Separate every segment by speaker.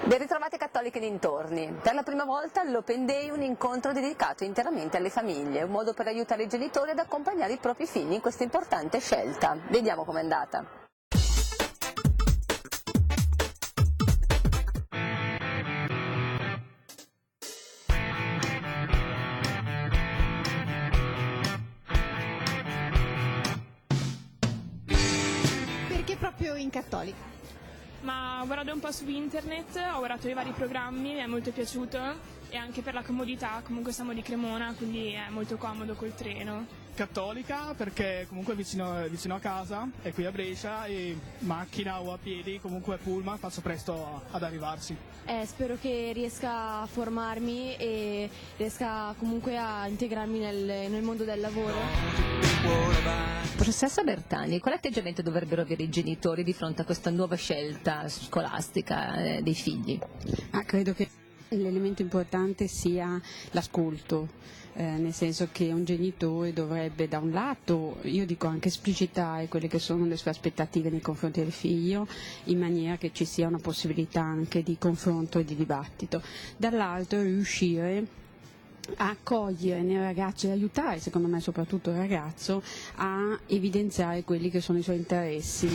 Speaker 1: Ben ritrovate cattoliche e dintorni. Per la prima volta all'Open Day un incontro dedicato interamente alle famiglie, un modo per aiutare i genitori ad accompagnare i propri figli in questa importante scelta. Vediamo com'è andata.
Speaker 2: Perché proprio in Cattolica?
Speaker 3: Ma guardando un po' su internet, ho guardato i vari programmi, mi è molto piaciuto e anche per la comodità, comunque siamo di Cremona, quindi è molto comodo col treno.
Speaker 4: Cattolica perché comunque è vicino a casa, è qui a Brescia e macchina o a piedi, comunque pullman, faccio presto ad arrivarci.
Speaker 5: Spero che riesca a formarmi e riesca comunque a integrarmi nel mondo del lavoro.
Speaker 1: Professoressa Bertani, quale atteggiamento dovrebbero avere i genitori di fronte a questa nuova scelta scolastica dei figli?
Speaker 6: Credo che l'elemento importante sia l'ascolto, nel senso che un genitore dovrebbe da un lato, io dico anche esplicitare quelle che sono le sue aspettative nei confronti del figlio, in maniera che ci sia una possibilità anche di confronto e di dibattito, dall'altro riuscire a cogliere nel ragazzo e aiutare, secondo me soprattutto il ragazzo, a evidenziare quelli che sono i suoi interessi.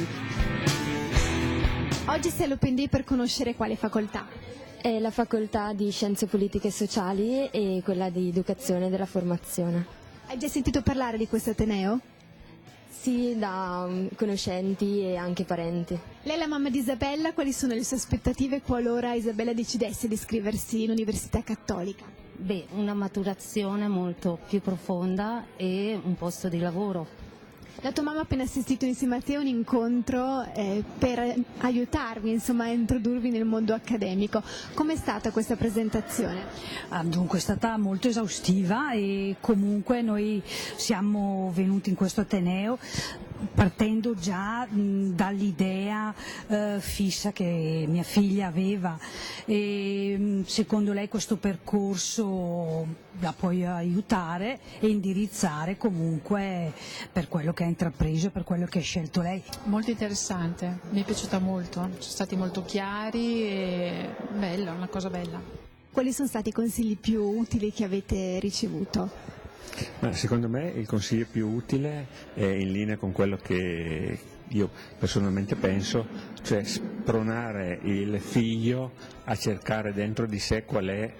Speaker 2: Oggi sei all'Open Day per conoscere quale facoltà?
Speaker 5: È la facoltà di Scienze Politiche e Sociali e quella di Educazione e della Formazione.
Speaker 2: Hai già sentito parlare di questo ateneo?
Speaker 5: Sì, da conoscenti e anche parenti.
Speaker 2: Lei è la mamma di Isabella, quali sono le sue aspettative qualora Isabella decidesse di iscriversi in Università Cattolica?
Speaker 7: Una maturazione molto più profonda e un posto di lavoro.
Speaker 2: La tua mamma ha appena assistito insieme a te a un incontro per aiutarvi, insomma, a introdurvi nel mondo accademico. Com'è stata questa presentazione?
Speaker 8: Dunque è stata molto esaustiva e comunque noi siamo venuti in questo ateneo partendo già dall'idea fissa che mia figlia aveva e secondo lei questo percorso la puoi aiutare e indirizzare comunque per quello che ha intrapreso e per quello che ha scelto lei.
Speaker 9: Molto interessante, mi è piaciuta molto, sono stati molto chiari e bella, una cosa bella.
Speaker 2: Quali sono stati i consigli più utili che avete ricevuto?
Speaker 10: Secondo me il consiglio più utile è in linea con quello che io personalmente penso, cioè spronare il figlio a cercare dentro di sé qual è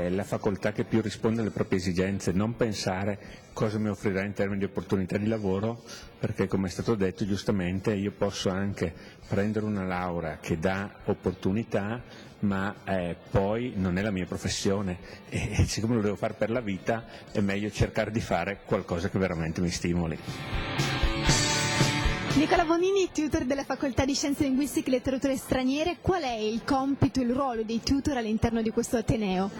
Speaker 10: la facoltà che più risponde alle proprie esigenze, non pensare cosa mi offrirà in termini di opportunità di lavoro, perché come è stato detto giustamente io posso anche prendere una laurea che dà opportunità, ma poi non è la mia professione e siccome lo devo fare per la vita è meglio cercare di fare qualcosa che veramente mi stimoli.
Speaker 2: Nicola Bonini, tutor della Facoltà di Scienze Linguistiche e Letterature Straniere, qual è il compito e il ruolo dei tutor all'interno di questo ateneo?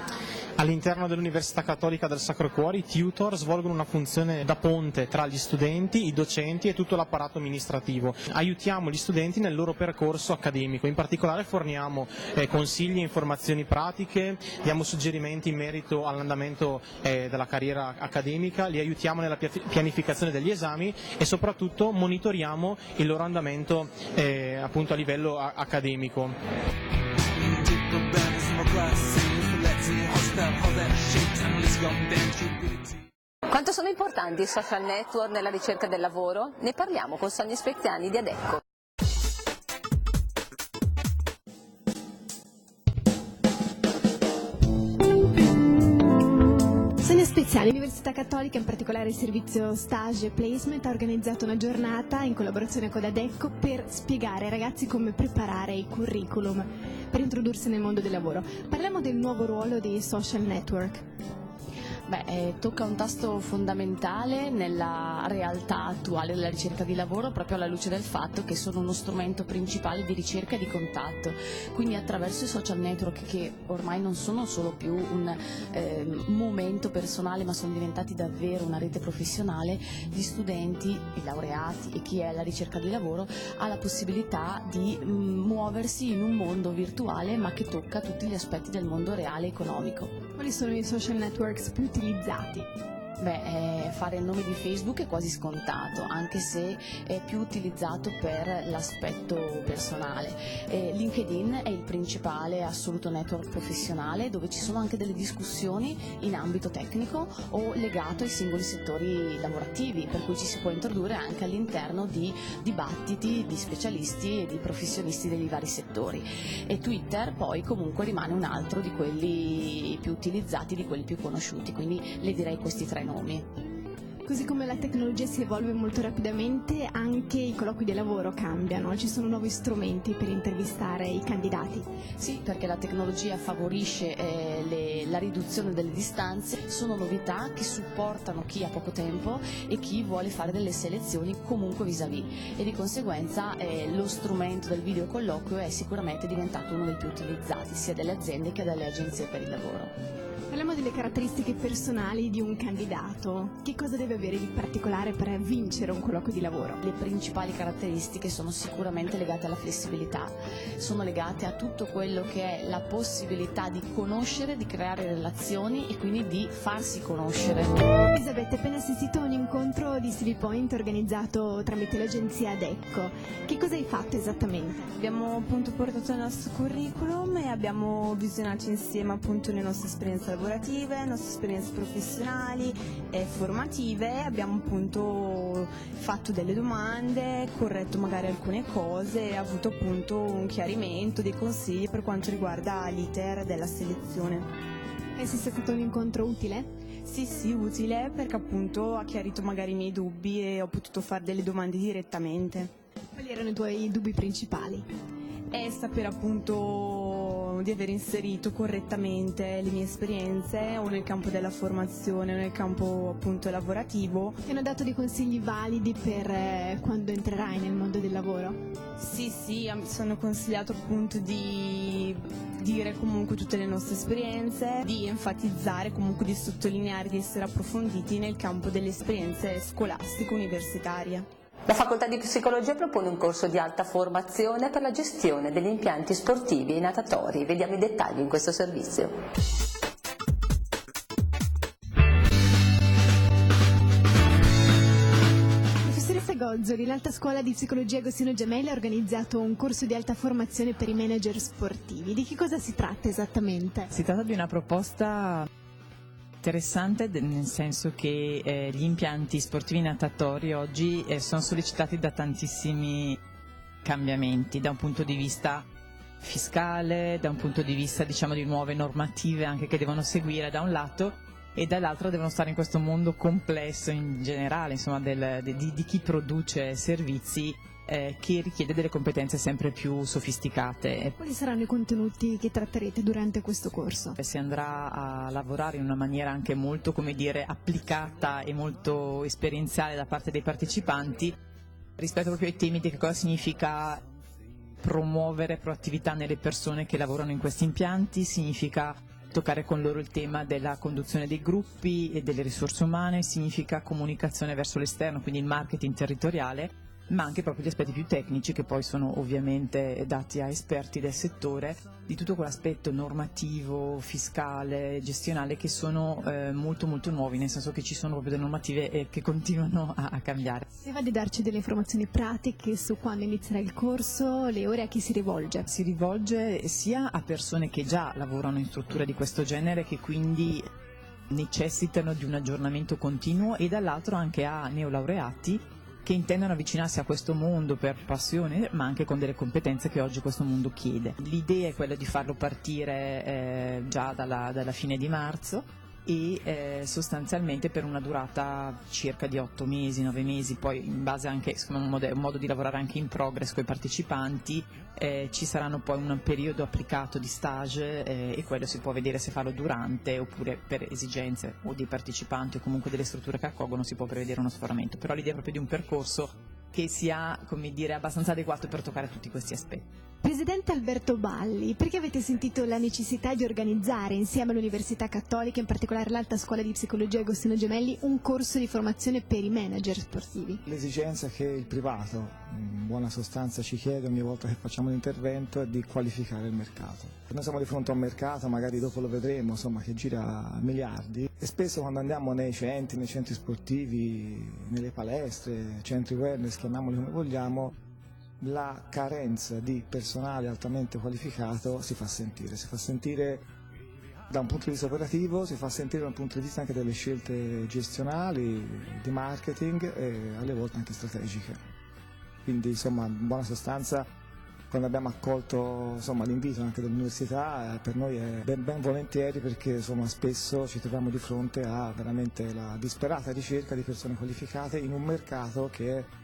Speaker 11: All'interno dell'Università Cattolica del Sacro Cuore i tutor svolgono una funzione da ponte tra gli studenti, i docenti e tutto l'apparato amministrativo. Aiutiamo gli studenti nel loro percorso accademico, in particolare forniamo consigli e informazioni pratiche, diamo suggerimenti in merito all'andamento della carriera accademica, li aiutiamo nella pianificazione degli esami e soprattutto monitoriamo il loro andamento appunto a livello accademico.
Speaker 1: Quanto sono importanti i social network nella ricerca del lavoro? Ne parliamo con Sonia Speziani di Adecco.
Speaker 2: Sonia Speziani, l'Università Cattolica, in particolare il servizio Stage e Placement, ha organizzato una giornata in collaborazione con Adecco per spiegare ai ragazzi come preparare i curriculum per introdursi nel mondo del lavoro. Parliamo del nuovo ruolo dei social network.
Speaker 5: Tocca un tasto fondamentale nella realtà attuale della ricerca di lavoro, proprio alla luce del fatto che sono uno strumento principale di ricerca e di contatto. Quindi attraverso i social network, che ormai non sono solo più un momento personale, ma sono diventati davvero una rete professionale, gli studenti, i laureati e chi è alla ricerca di lavoro ha la possibilità di muoversi in un mondo virtuale, ma che tocca tutti gli aspetti del mondo reale e economico.
Speaker 2: Quali sono i social networks più utilizzati?
Speaker 5: Fare il nome di Facebook è quasi scontato, anche se è più utilizzato per l'aspetto personale. LinkedIn è il principale assoluto network professionale, dove ci sono anche delle discussioni in ambito tecnico o legato ai singoli settori lavorativi, per cui ci si può introdurre anche all'interno di dibattiti di specialisti e di professionisti dei vari settori. E Twitter poi comunque rimane un altro di quelli più utilizzati, di quelli più conosciuti, quindi le direi questi 3 nomi.
Speaker 2: Così come la tecnologia si evolve molto rapidamente, anche i colloqui di lavoro cambiano, ci sono nuovi strumenti per intervistare i candidati.
Speaker 5: Sì, perché la tecnologia favorisce la riduzione delle distanze, sono novità che supportano chi ha poco tempo e chi vuole fare delle selezioni comunque vis-à-vis, e di conseguenza lo strumento del videocolloquio è sicuramente diventato uno dei più utilizzati sia dalle aziende che dalle agenzie per il lavoro.
Speaker 2: Parliamo delle caratteristiche personali di un candidato. Che cosa deve avere di particolare per vincere un colloquio di lavoro?
Speaker 5: Le principali caratteristiche sono sicuramente legate alla flessibilità, sono legate a tutto quello che è la possibilità di conoscere, di creare relazioni e quindi di farsi conoscere.
Speaker 2: Elisabetta, appena assistito a un incontro di CV Point organizzato tramite l'agenzia Adecco. Che cosa hai fatto esattamente?
Speaker 12: Abbiamo appunto portato il nostro curriculum e abbiamo visionato insieme appunto le nostre esperienze lavorative, le nostre esperienze professionali e formative. Abbiamo appunto fatto delle domande, corretto magari alcune cose e avuto appunto un chiarimento, dei consigli per quanto riguarda l'iter della selezione.
Speaker 2: Pensi sia stato un incontro utile?
Speaker 12: Sì, utile, perché appunto ha chiarito magari i miei dubbi e ho potuto fare delle domande direttamente.
Speaker 2: Quali erano i tuoi dubbi principali?
Speaker 12: È sapere appunto di aver inserito correttamente le mie esperienze o nel campo della formazione o nel campo appunto lavorativo.
Speaker 2: Ti hanno dato dei consigli validi per quando entrerai nel mondo del lavoro?
Speaker 12: Sì, mi sono consigliato appunto di dire comunque tutte le nostre esperienze, di enfatizzare, comunque di sottolineare, di essere approfonditi nel campo delle esperienze scolastiche universitarie.
Speaker 1: La Facoltà di Psicologia propone un corso di alta formazione per la gestione degli impianti sportivi e natatori. Vediamo i dettagli in questo servizio.
Speaker 2: Professoressa Gozzoli, l'Alta Scuola di Psicologia Agostino Gemelli ha organizzato un corso di alta formazione per i manager sportivi. Di che cosa si tratta esattamente?
Speaker 13: Si tratta di una proposta interessante, nel senso che gli impianti sportivi natatori oggi sono sollecitati da tantissimi cambiamenti, da un punto di vista fiscale, da un punto di vista diciamo di nuove normative anche che devono seguire da un lato, e dall'altro devono stare in questo mondo complesso in generale, insomma, di chi produce servizi che richiede delle competenze sempre più sofisticate.
Speaker 2: Quali saranno i contenuti che tratterete durante questo corso?
Speaker 13: Si andrà a lavorare in una maniera anche molto, come dire, applicata e molto esperienziale da parte dei partecipanti rispetto proprio ai temi di che cosa significa promuovere proattività nelle persone che lavorano in questi impianti, significa toccare con loro il tema della conduzione dei gruppi e delle risorse umane, significa comunicazione verso l'esterno, quindi il marketing territoriale, ma anche proprio gli aspetti più tecnici che poi sono ovviamente dati a esperti del settore, di tutto quell'aspetto normativo, fiscale, gestionale che sono molto nuovi, nel senso che ci sono proprio delle normative che continuano a cambiare.
Speaker 2: Se va di darci delle informazioni pratiche su quando inizierà il corso, le ore, a chi si rivolge?
Speaker 13: Si rivolge sia a persone che già lavorano in strutture di questo genere, che quindi necessitano di un aggiornamento continuo, e dall'altro anche a neolaureati che intendono avvicinarsi a questo mondo per passione, ma anche con delle competenze che oggi questo mondo chiede. L'idea è quella di farlo partire già dalla fine di marzo e sostanzialmente per una durata circa di 8 mesi, 9 mesi, poi in base anche a un modo di lavorare anche in progress con i partecipanti. Ci saranno poi un periodo applicato di stage e quello si può vedere se farlo durante oppure per esigenze o dei partecipanti o comunque delle strutture che accolgono si può prevedere uno sforamento, però l'idea è proprio di un percorso che sia, come dire, abbastanza adeguato per toccare tutti questi aspetti.
Speaker 2: Presidente Alberto Balli, perché avete sentito la necessità di organizzare insieme all'Università Cattolica, in particolare l'Alta Scuola di Psicologia Agostino Gemelli, un corso di formazione per i manager sportivi?
Speaker 14: L'esigenza che il privato in buona sostanza ci chiede ogni volta che facciamo un intervento è di qualificare il mercato. Noi siamo di fronte a un mercato, magari dopo lo vedremo, insomma, che gira miliardi, e spesso quando andiamo nei centri sportivi, nelle palestre, centri wellness, chiamiamoli come vogliamo, la carenza di personale altamente qualificato si fa sentire da un punto di vista operativo, si fa sentire da un punto di vista anche delle scelte gestionali, di marketing e alle volte anche strategiche. Quindi insomma, in buona sostanza, quando abbiamo accolto l'invito anche dell'università, per noi è ben volentieri, perché insomma, spesso ci troviamo di fronte a veramente la disperata ricerca di persone qualificate in un mercato che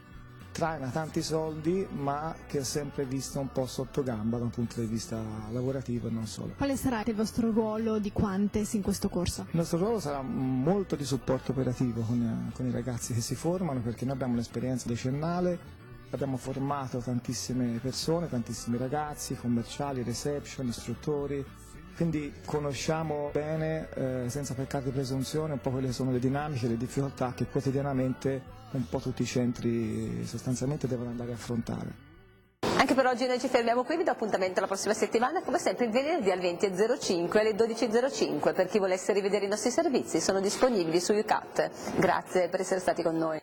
Speaker 14: traina tanti soldi ma che è sempre visto un po' sotto gamba da un punto di vista lavorativo e non solo.
Speaker 2: Quale sarà il vostro ruolo di Quantes in questo corso?
Speaker 14: Il nostro ruolo sarà molto di supporto operativo con i ragazzi che si formano, perché noi abbiamo un'esperienza decennale, abbiamo formato tantissime persone, tantissimi ragazzi, commerciali, reception, istruttori, quindi conosciamo bene, senza peccare di presunzione, un po' quelle che sono le dinamiche, le difficoltà che quotidianamente un po' tutti i centri sostanzialmente devono andare a affrontare.
Speaker 1: Anche per oggi noi ci fermiamo qui, vi do appuntamento la prossima settimana, come sempre il venerdì alle 20.05 e alle 12.05. Per chi volesse rivedere i nostri servizi sono disponibili su UCAT. Grazie per essere stati con noi.